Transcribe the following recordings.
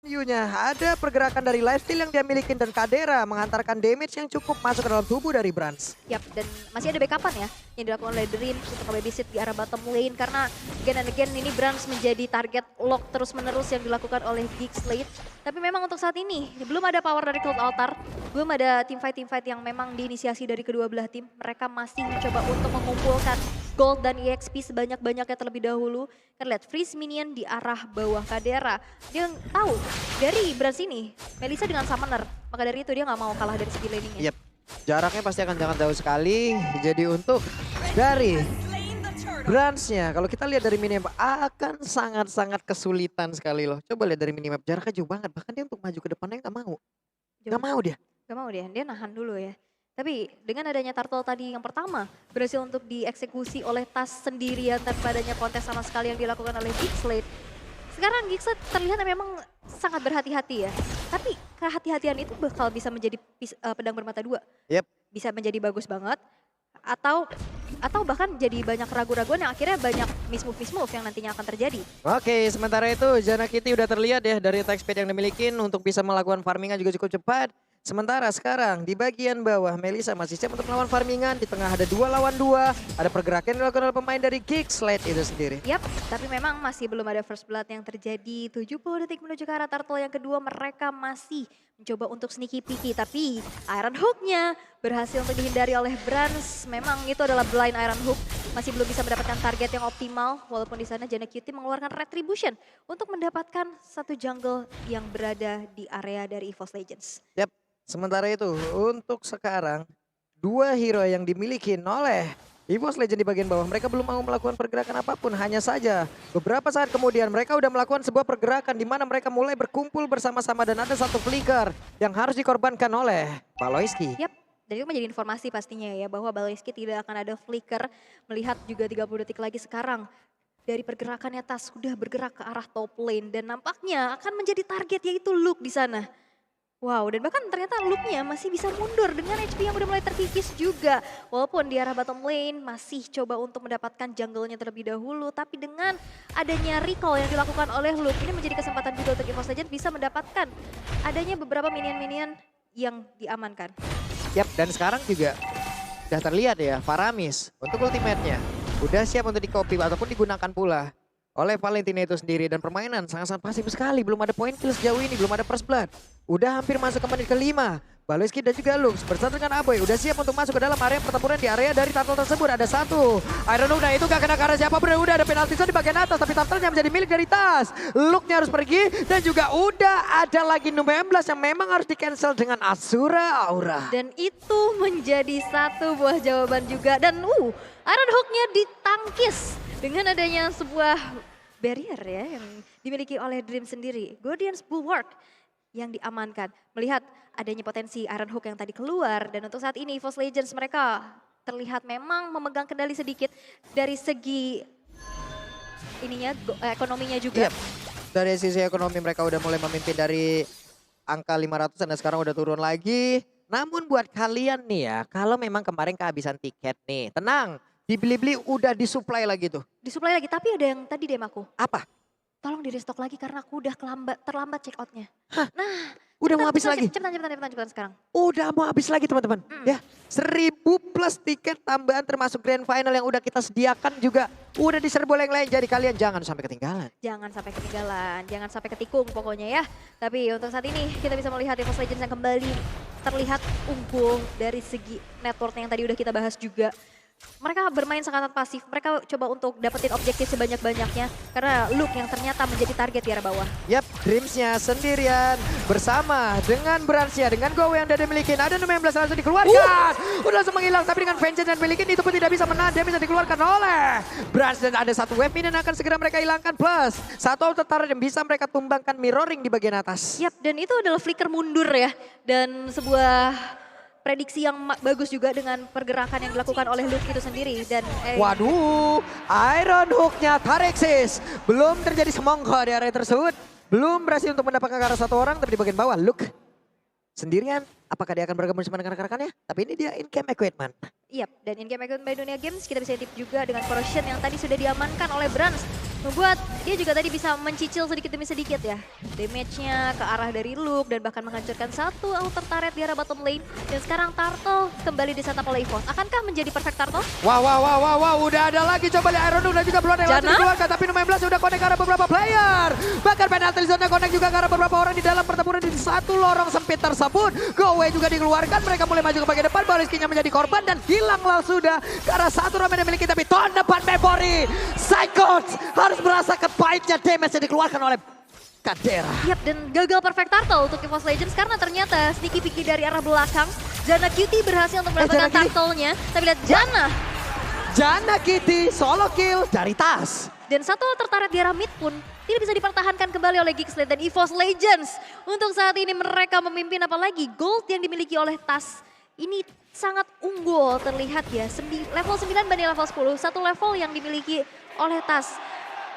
View-nya ada pergerakan dari lifesteal yang dia miliki dan Kadera menghantarkan damage yang cukup masuk ke dalam tubuh dari Brans. Yap, dan masih ada backupan ya yang dilakukan oleh Dream untuk babysit di arah bottom lane karena again and again ini Brans menjadi target lock terus-menerus yang dilakukan oleh Geek Slate. Tapi memang untuk saat ini belum ada power dari Cloud Altar, belum ada teamfight yang memang diinisiasi dari kedua belah tim. Mereka masih mencoba untuk mengumpulkan gold dan EXP sebanyak-banyaknya terlebih dahulu. Kan lihat freeze minion di arah bawah Kadera. Dia tahu dari Brans ini Melissa dengan summoner, maka dari itu dia nggak mau kalah dari segi laningnya. Yep. Jaraknya pasti akan sangat jauh sekali. Jadi untuk dari Bransnya, kalau kita lihat dari minimap akan sangat-sangat kesulitan sekali loh. Coba lihat dari minimap, jaraknya jauh banget. Bahkan dia untuk maju ke depannya nggak mau. Nggak mau dia. Gak mau dia nahan dulu ya. Tapi dengan adanya turtle tadi yang pertama berhasil untuk dieksekusi oleh Tas sendirian tanpa adanya kontes sama sekali yang dilakukan oleh Geek Slate. Sekarang Geek Slate terlihat memang sangat berhati-hati ya. Tapi kehati-hatian itu bakal bisa menjadi pedang bermata dua. Yep. Bisa menjadi bagus banget atau bahkan jadi banyak ragu-raguan yang akhirnya banyak mismove yang nantinya akan terjadi. Oke, sementara itu Jana Kitty udah terlihat ya dari attack speed yang dimiliki untuk bisa melakukan farmingan juga cukup cepat. Sementara sekarang di bagian bawah Melissa masih siap untuk melawan farmingan. Di tengah ada 2 lawan 2. Ada pergerakan yang dilakukan oleh pemain dari Geek Slate itu sendiri. Yap, tapi memang masih belum ada first blood yang terjadi. 70 detik menuju ke arah turtle yang kedua. Mereka masih mencoba untuk sneaky peeky. Tapi Iron Hook-nya berhasil untuk dihindari oleh Brans. Memang itu adalah blind Iron Hook. Masih belum bisa mendapatkan target yang optimal. Walaupun di sana Jana Cutie mengeluarkan Retribution untuk mendapatkan satu jungle yang berada di area dari EVOS Legends. Yap. Sementara itu untuk sekarang 2 hero yang dimiliki oleh EVOS Legend di bagian bawah, mereka belum mau melakukan pergerakan apapun. Hanya saja beberapa saat kemudian mereka udah melakukan sebuah pergerakan di mana mereka mulai berkumpul bersama-sama dan ada satu flicker yang harus dikorbankan oleh Baloyski. Yap, dan itu menjadi informasi pastinya ya bahwa Baloyski tidak akan ada flicker. Melihat juga 30 detik lagi sekarang dari pergerakannya Tas sudah bergerak ke arah top lane dan nampaknya akan menjadi target yaitu Luke di sana. Wow, dan bahkan ternyata Luke-nya masih bisa mundur dengan HP yang udah mulai terkikis juga. Walaupun di arah bottom lane masih coba untuk mendapatkan jungle-nya terlebih dahulu. Tapi dengan adanya recall yang dilakukan oleh Luke, ini menjadi kesempatan juga untuk EVOS Legends bisa mendapatkan adanya beberapa minion-minion yang diamankan. Yap, dan sekarang juga udah terlihat ya Faramis untuk ultimate-nya. Udah siap untuk di-copy ataupun digunakan pula oleh Valentina itu sendiri. Dan permainan sangat-sangat pasif sekali. Belum ada point kill sejauh ini, belum ada first blood. Udah hampir masuk ke menit ke-5. Baloyski dan juga Lux bersama dengan Aboy udah siap untuk masuk ke dalam area pertempuran di area dari turtle tersebut. Ada satu Iron Hook, nah itu gak kena karena siapa bro. Udah ada penalti zone di bagian atas tapi turtle-nya menjadi milik dari Tas. Look-nya harus pergi dan juga udah ada lagi Number 11 yang memang harus di cancel dengan Asura Aura. Dan itu menjadi satu buah jawaban juga. Dan Iron Hook-nya ditangkis dengan adanya sebuah barrier ya yang dimiliki oleh Dream sendiri. Guardian's Bulwark yang diamankan. Melihat adanya potensi Iron Hook yang tadi keluar. Dan untuk saat ini EVOS Legends mereka terlihat memang memegang kendali sedikit dari segi ininya ekonominya juga. Yep. Dari sisi ekonomi mereka udah mulai memimpin dari angka 500 dan sekarang udah turun lagi. Namun buat kalian nih ya, kalau memang kemarin kehabisan tiket nih, tenang. Dibeli-beli udah disuplai lagi tuh. Disuplai lagi, tapi ada yang tadi DM aku. Apa? Tolong di restock lagi karena aku udah terlambat check outnya. Nah, udah mau habis lagi? Cepetan sekarang. Udah mau habis lagi teman-teman. Ya, 1000 plus tiket tambahan termasuk grand final yang udah kita sediakan juga. Udah diserbu oleh yang lain, jadi kalian jangan sampai ketinggalan. Jangan sampai ketinggalan, jangan sampai ketikung pokoknya ya. Tapi untuk saat ini kita bisa melihat EVOS Legends yang kembali terlihat unggul dari segi network yang tadi udah kita bahas juga. Mereka bermain sangat pasif, mereka coba untuk dapetin objektif sebanyak-banyaknya. Karena Luke yang ternyata menjadi target di arah bawah. Yap, Dreams-nya sendirian bersama dengan Bransnya, dengan Go yang udah dimiliki. Ada nomor 16 langsung dikeluarkan. Udah langsung menghilang, tapi dengan Vengeance yang dimiliki itu pun tidak bisa menahan. Dia bisa dikeluarkan oleh Brans. Dan ada satu wave minion yang akan segera mereka hilangkan. Plus, satu auto yang bisa mereka tumbangkan mirroring di bagian atas. Yap, dan itu adalah flicker mundur ya. Dan sebuah prediksi yang bagus juga dengan pergerakan yang dilakukan oleh Luke itu sendiri. Dan waduh, Iron Hook-nya Tarexis. Belum terjadi semongko di area tersebut. Belum berhasil untuk mendapatkan ke arah satu orang, tapi di bagian bawah Luke sendirian. Apakah dia akan bergabung bersama dengan rekan-rekannya? Tapi ini dia in-game equipment. Yap, dan in-game equipment by Dunia Games kita bisa tip juga dengan corrosion yang tadi sudah diamankan oleh Brans. Membuat dia juga tadi bisa mencicil sedikit demi sedikit ya. Damage-nya ke arah dari Luke dan bahkan menghancurkan satu outer turret di arah bottom lane. Dan sekarang Turtle kembali disantap oleh EVOS. Akankah menjadi perfect Turtle? Wow, udah ada lagi coba lihat Iron Duke dan juga Blood yang langsung Jana? dikeluarkan. Tapi No 16 sudah connect ke arah beberapa player. Bahkan penalty zone connect juga ke arah beberapa orang di dalam pertempuran di satu lorong sempit tersebut. Go away juga dikeluarkan, mereka mulai maju ke bagian depan. Baliskinya menjadi korban dan hilang langsung sudah ke arah satu round yang dimiliki. Tapi tahun depan memory, Psychons harus merasakan pahitnya damage yang dikeluarkan oleh Kadera. Yap, dan gagal perfect Turtle untuk EVOS Legends karena ternyata sneaky picky dari arah belakang. Jana Cutie berhasil untuk mendapatkan Jana Cutie. Turtle-nya. Tapi lihat Jana. Jana Kitty solo kill dari Tas. Dan satu tertarik di arah mid pun tidak bisa dipertahankan kembali oleh Geekslate dan EVOS Legends. Untuk saat ini mereka memimpin, apalagi gold yang dimiliki oleh Tas. Ini sangat unggul terlihat ya, level 9 banding level 10, satu level yang dimiliki oleh Tas.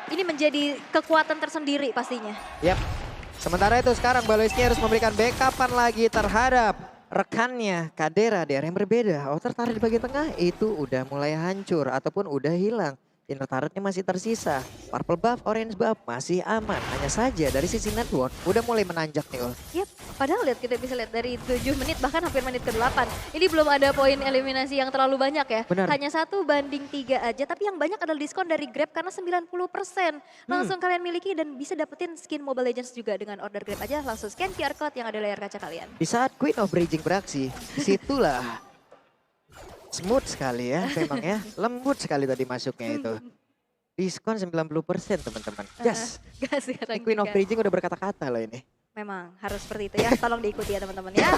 Ini menjadi kekuatan tersendiri pastinya. Yap. Sementara itu sekarang Baloiski harus memberikan backupan lagi terhadap rekannya Kadera di area yang berbeda. Outer turret di bagian tengah itu udah mulai hancur ataupun udah hilang. Inner turretnya masih tersisa. Purple buff, orange buff masih aman. Hanya saja dari sisi network udah mulai menanjak nih Ul. Yap, padahal lihat kita bisa lihat dari 7 menit bahkan hampir menit ke-8. Ini belum ada poin eliminasi yang terlalu banyak ya. Benar. Hanya 1 banding 3 aja, tapi yang banyak adalah diskon dari Grab karena 90%. Langsung kalian miliki dan bisa dapetin skin Mobile Legends juga dengan order Grab aja. Langsung scan QR code yang ada layar kaca kalian. Di saat Queen of Bridging beraksi, situlah smooth sekali ya memang ya. Lembut sekali tadi masuknya itu. Diskon 90% teman-teman. Yes. Gas sekarang Ini Queen of juga. Bridging udah berkata-kata loh ini. Memang harus seperti itu ya, tolong diikuti ya teman-teman ya.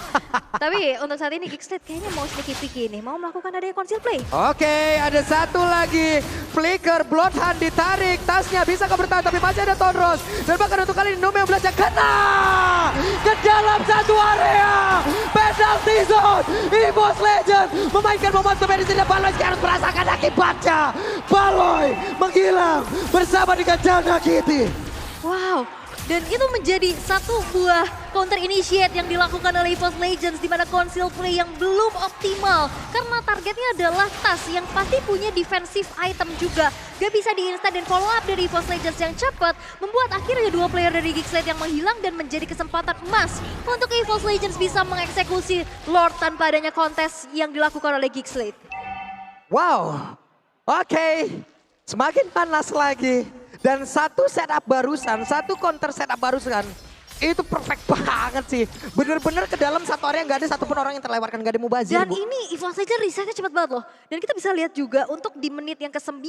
Tapi untuk saat ini Geekslate kayaknya mau sneaky picky nih, mau melakukan adanya conceal play. Oke, ada satu lagi. Flicker, Bloodhound ditarik. Tasnya bisa kebertahan, tapi masih ada Tonros. Dan bahkan untuk kali ini Nume belajar kena ke dalam satu area. Penalty zone. EVOS Legends memainkan momentum di sini. Baloy harus merasakan akibatnya. Baloy menghilang bersama dengan Jana Kitty. Wow, dan itu menjadi satu buah counter initiate yang dilakukan oleh EVOS Legends di mana conceal play yang belum optimal karena targetnya adalah Tas yang pasti punya defensive item juga. Gak bisa di-instant dan follow up dari EVOS Legends yang cepat membuat akhirnya 2 player dari Geekslate yang menghilang dan menjadi kesempatan emas untuk EVOS Legends bisa mengeksekusi Lord tanpa adanya kontes yang dilakukan oleh Geekslate. Wow, oke. Semakin panas lagi. Dan satu setup barusan, satu counter setup barusan. Itu perfect banget sih. Bener-bener ke dalam satu area nggak ada satupun orang yang terlewatkan. Nggak ada mubazir, Dan Bu. ini EVOS Legends resetnya cepat banget loh. Dan kita bisa lihat juga untuk di menit yang ke-9.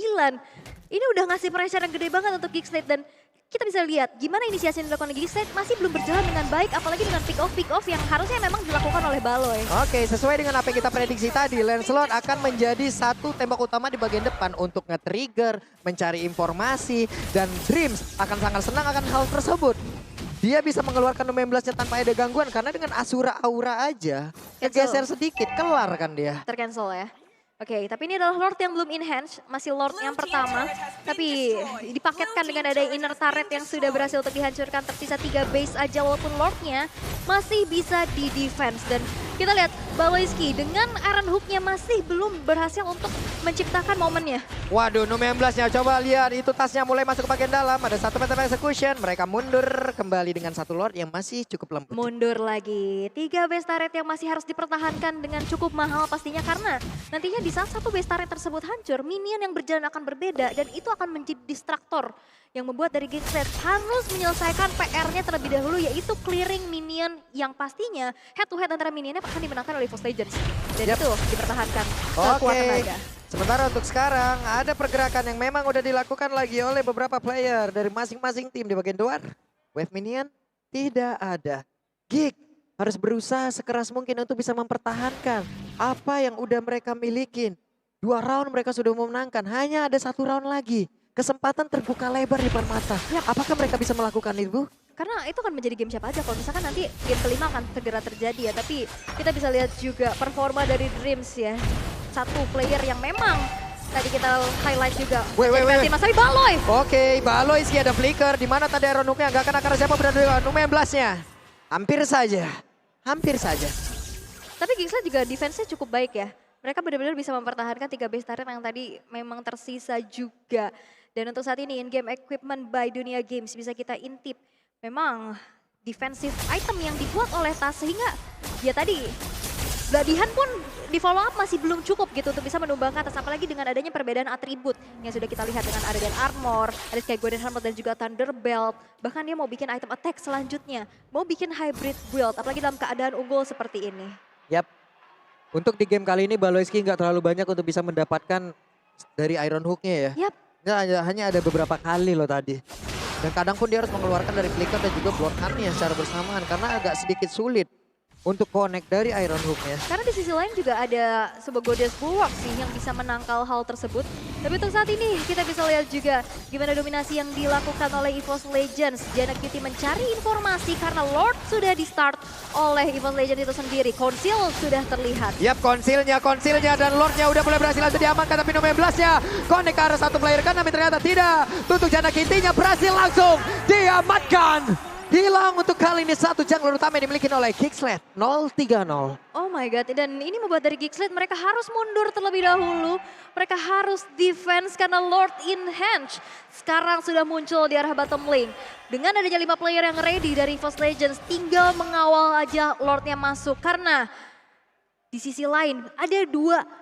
Ini udah ngasih pressure yang gede banget untuk Geekslate. Dan kita bisa lihat gimana inisiasi yang dilakukan Geekslate masih belum berjalan dengan baik. Apalagi dengan pick off yang harusnya memang dilakukan oleh Baloy. Oke, sesuai dengan apa yang kita prediksi tadi, Lancelot akan menjadi satu tembak utama di bagian depan untuk nge-trigger, mencari informasi, dan Dreams akan sangat senang akan hal tersebut. Dia bisa mengeluarkan Nume 16-nya tanpa ada gangguan karena dengan Asura Aura aja, kegeser sedikit, kelar kan dia. Tercancel ya. Oke, tapi ini adalah Lord yang belum enhance, masih Lord yang pertama. Tapi dipaketkan dengan ada inner turret yang sudah berhasil untuk dihancurkan. Tersisa 3 base aja walaupun Lordnya masih bisa di-defense. Dan kita lihat Baloiski dengan Iron Hook-nya masih belum berhasil untuk menciptakan momennya. Waduh, Nume 16-nya coba lihat itu tasnya mulai masuk ke bagian dalam. Ada satu meter execution, mereka mundur kembali dengan satu Lord yang masih cukup lembut. Mundur lagi. 3 base turret yang masih harus dipertahankan dengan cukup mahal pastinya karena nantinya di saat satu base turret tersebut hancur, minion yang berjalan akan berbeda dan itu akan menjadi distraktor yang membuat dari Geekslate harus menyelesaikan PR-nya terlebih dahulu yaitu clearing minion yang pastinya head to head antara minionnya akan dimenangkan oleh EVOS Legends. Dan itu dipertahankan sekuat tenaga. Sementara untuk sekarang ada pergerakan yang memang udah dilakukan lagi oleh beberapa player dari masing-masing tim di bagian luar. Wave minion tidak ada. Geek harus berusaha sekeras mungkin untuk bisa mempertahankan apa yang udah mereka milikin. 2 round mereka sudah memenangkan, hanya ada 1 round lagi. Kesempatan terbuka lebar di depan mata. Apakah mereka bisa melakukan itu? Karena itu akan menjadi game siapa aja. Kalau misalkan nanti game kelima akan segera terjadi ya. Tapi kita bisa lihat juga performa dari Dreams ya. Satu player yang memang tadi kita highlight juga. Wait. Mas Baloy. Oke, Baloy sih ada flicker. Di mana tadi Iron Hook-nya nggak kena karena siapa berada di Nume 16-nya. Hampir saja. Tapi Geekslate juga defense-nya cukup baik ya. Mereka benar-benar bisa mempertahankan 3 base turret yang tadi memang tersisa juga. Dan untuk saat ini in-game equipment by Dunia Games bisa kita intip. Memang defensive item yang dibuat oleh Tas sehingga ya tadi Bladihan pun di follow up masih belum cukup gitu untuk bisa menumbangkan atas, apalagi dengan adanya perbedaan atribut yang sudah kita lihat dengan adegan armor, ada kayak Golden Helmet dan juga Thunderbelt. Bahkan dia mau bikin item attack selanjutnya, mau bikin hybrid build, apalagi dalam keadaan unggul seperti ini. Yap, untuk di game kali ini Baloyski nggak terlalu banyak untuk bisa mendapatkan dari Iron Hook-nya ya. Yap. Hanya ada beberapa kali loh tadi. Dan kadang pun dia harus mengeluarkan dari Flicker dan juga Bloodhound-nya secara bersamaan karena agak sedikit sulit untuk connect dari Iron Hook-nya. Karena di sisi lain juga ada sebuah Goddess Bulwark sih yang bisa menangkal hal tersebut. Tapi untuk saat ini kita bisa lihat juga gimana dominasi yang dilakukan oleh EVOS Legends. Jana Cutie mencari informasi karena Lord sudah di start oleh EVOS Legends itu sendiri. Konsil sudah terlihat. Yap, konsilnya dan Lordnya udah mulai berhasil langsung diamankan, tapi No 12-nya connect ke arah satu player kan, tapi ternyata tidak. Untuk Jana Cutie-nya berhasil langsung diamankan. Hilang untuk kali ini satu jungle utama yang dimiliki oleh Geekslet 0-3-0. Oh my god, dan ini membuat dari Geekslet mereka harus mundur terlebih dahulu. Mereka harus defense karena Lord in hand sekarang sudah muncul di arah bottom lane. Dengan adanya 5 player yang ready dari EVOS Legends, tinggal mengawal aja Lordnya masuk. Karena di sisi lain ada 2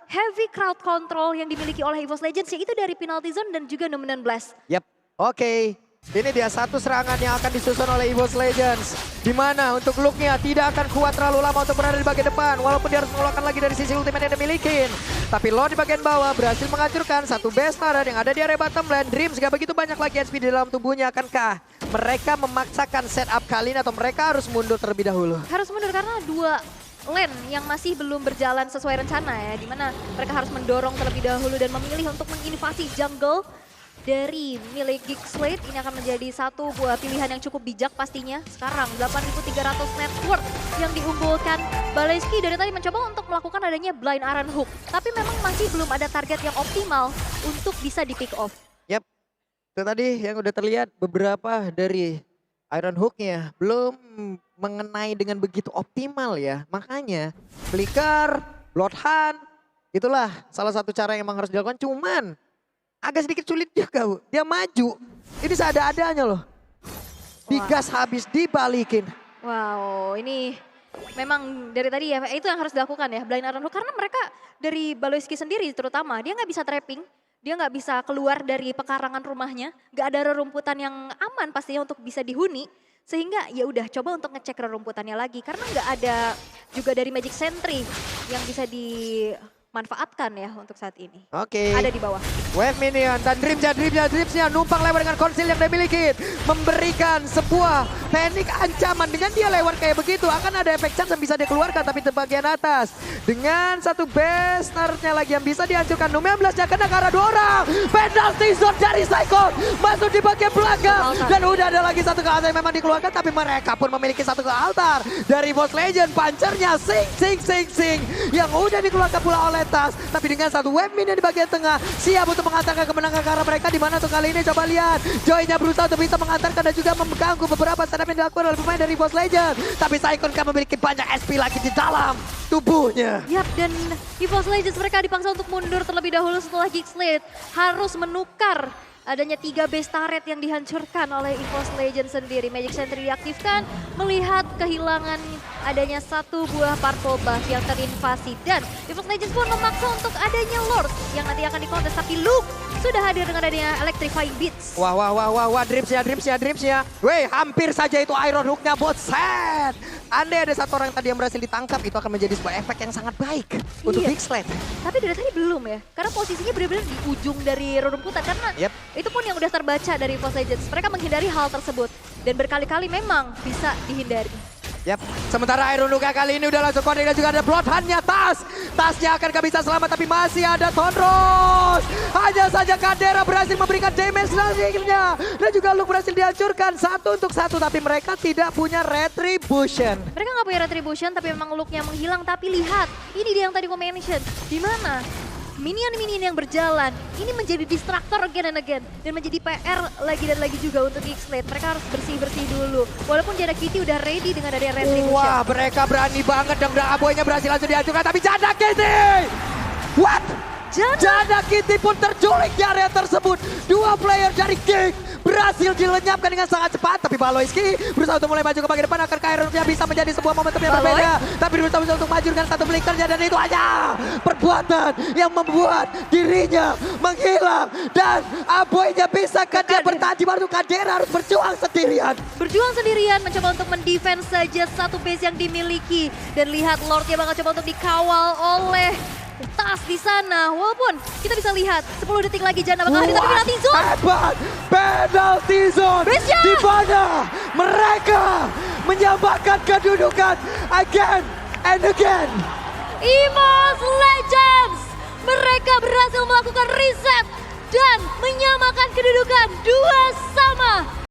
heavy crowd control yang dimiliki oleh EVOS Legends, yaitu dari Penalty Zone dan juga Dominant Blast. Yap, oke. Ini dia satu serangan yang akan disusun oleh EVOS Legends. Di mana untuk look-nya tidak akan kuat terlalu lama untuk berada di bagian depan. Walaupun dia harus mengeluarkan lagi dari sisi ultimate yang dimiliki. Tapi Lord di bagian bawah berhasil menghancurkan satu base turret yang ada di area bottom lane. Dreams gak begitu banyak lagi HP di dalam tubuhnya. Akankah mereka memaksakan setup kali ini atau mereka harus mundur terlebih dahulu? Harus mundur karena 2 lane yang masih belum berjalan sesuai rencana ya. Dimana mereka harus mendorong terlebih dahulu dan memilih untuk menginvasi jungle dari milik Geekslet. Ini akan menjadi satu buah pilihan yang cukup bijak pastinya. Sekarang 8.300 net worth yang diunggulkan Baloyski dari tadi mencoba untuk melakukan adanya blind Iron Hook. Tapi memang masih belum ada target yang optimal untuk bisa di pick off. Yap, itu tadi yang udah terlihat beberapa dari Iron Hook-nya belum mengenai dengan begitu optimal ya. Makanya Flicker, Bloodhound, itulah salah satu cara yang memang harus dilakukan. Cuman agak sedikit sulit juga, Bu. Dia maju. Ini seada-adanya loh. Digas habis, dibalikin. Wow, ini memang dari tadi ya, itu yang harus dilakukan ya, blind Iron Hook. Karena mereka dari Baloyski sendiri terutama, dia nggak bisa trapping. Dia nggak bisa keluar dari pekarangan rumahnya. Nggak ada rerumputan yang aman pastinya untuk bisa dihuni. Sehingga ya udah coba untuk ngecek rerumputannya lagi. Karena nggak ada juga dari Magic Sentry yang bisa dimanfaatkan ya untuk saat ini. Oke. Ada di bawah. Wave minion dan Dreamsnya numpang lewat dengan konsil yang dia miliki. Memberikan sebuah panik ancaman. Dengan dia lewat kayak begitu akan ada efek chance yang bisa dikeluarkan, tapi di bagian atas. Dengan satu base turret-nya lagi yang bisa dihancurkan. No 12-nya kena ke arah 2 orang. Penalty zone dari Psycho masuk di bagian belakang. Dan udah ada lagi satu ke altar yang memang dikeluarkan, tapi mereka pun memiliki satu ke altar. Dari EVOS Legends, pancernya sing yang udah dikeluarkan pula oleh Tas. Tapi dengan satu wave minion di bagian tengah, siap untuk mengantarkan kemenangan ke arah mereka. Di mana tuh kali ini coba lihat. Joy-nya berusaha untuk bisa mengantarkan dan juga mengganggu beberapa setup yang dilakukan oleh pemain dari EVOS Legends. Tapi Psycho kan memiliki banyak SP lagi di dalam tubuhnya. Yap, dan EVOS Legends mereka dipaksa untuk mundur terlebih dahulu setelah Geekslet harus menukar adanya 3 base turret yang dihancurkan oleh EVOS Legends sendiri. Magic Sentry diaktifkan melihat kehilangan adanya satu buah purple buff yang terinvasi. Dan EVOS Legends pun memaksa untuk adanya Lord yang nanti akan dikontes. Tapi Luke sudah hadir dengan adanya Electrifying Beats. Wah, Dreamsnya. Weh, hampir saja itu Iron Hook-nya bot set. Andai ada satu orang tadi yang berhasil ditangkap, itu akan menjadi sebuah efek yang sangat baik untuk Geekslet. Tapi dari tadi belum ya, karena posisinya benar-benar di ujung dari rerumputan. Karena itu pun yang udah terbaca dari EVOS Legends. Mereka menghindari hal tersebut. Dan berkali-kali memang bisa dihindari. Yap, sementara Iron Hook kali ini udah langsung connect dan juga ada Bloodhound-nya Tas. Tasnya akan gak bisa selamat, tapi masih ada Thunderous. Hanya saja Kadera berhasil memberikan damage selanjutnya. Dan juga Luke berhasil dihancurkan 1 untuk 1, tapi mereka tidak punya Retribution. Mereka nggak punya Retribution, tapi memang look-nya menghilang. Tapi lihat, ini dia yang tadi gue mention. Di mana minion-minion yang berjalan, ini menjadi distraktor again and again. Dan menjadi PR lagi dan lagi juga untuk Geekslet. Mereka harus bersih-bersih dulu. Walaupun Jana Cutie udah ready dengan adanya Retribution. Wah, mereka berani banget dan Aboynya berhasil langsung dihancurkan. Tapi Jana Cutie! What? Jana Kitty pun terculik di area tersebut. Dua player dari King berhasil dilenyapkan dengan sangat cepat. Tapi Baloyski berusaha untuk mulai maju ke bagian depan. Akankah Ironnya bisa menjadi sebuah momentum yang Baloy? berbeda. Tapi berusaha untuk maju dengan satu flickernya. Dan itu hanya perbuatan yang membuat dirinya menghilang. Dan Aboynya bisa dia bertaji. Baru Kadera harus berjuang sendirian. Berjuang sendirian mencoba untuk mendefense saja satu base yang dimiliki. Dan lihat Lordnya bakal coba untuk dikawal oleh Tas di sana. Walaupun kita bisa lihat 10 detik lagi Jana bakal hadir, tapi penalti zone. Hebat, penalti zone. Brescia! Di mana mereka menyamakan kedudukan again and again. Immos Legends, mereka berhasil melakukan reset dan menyamakan kedudukan 2-2.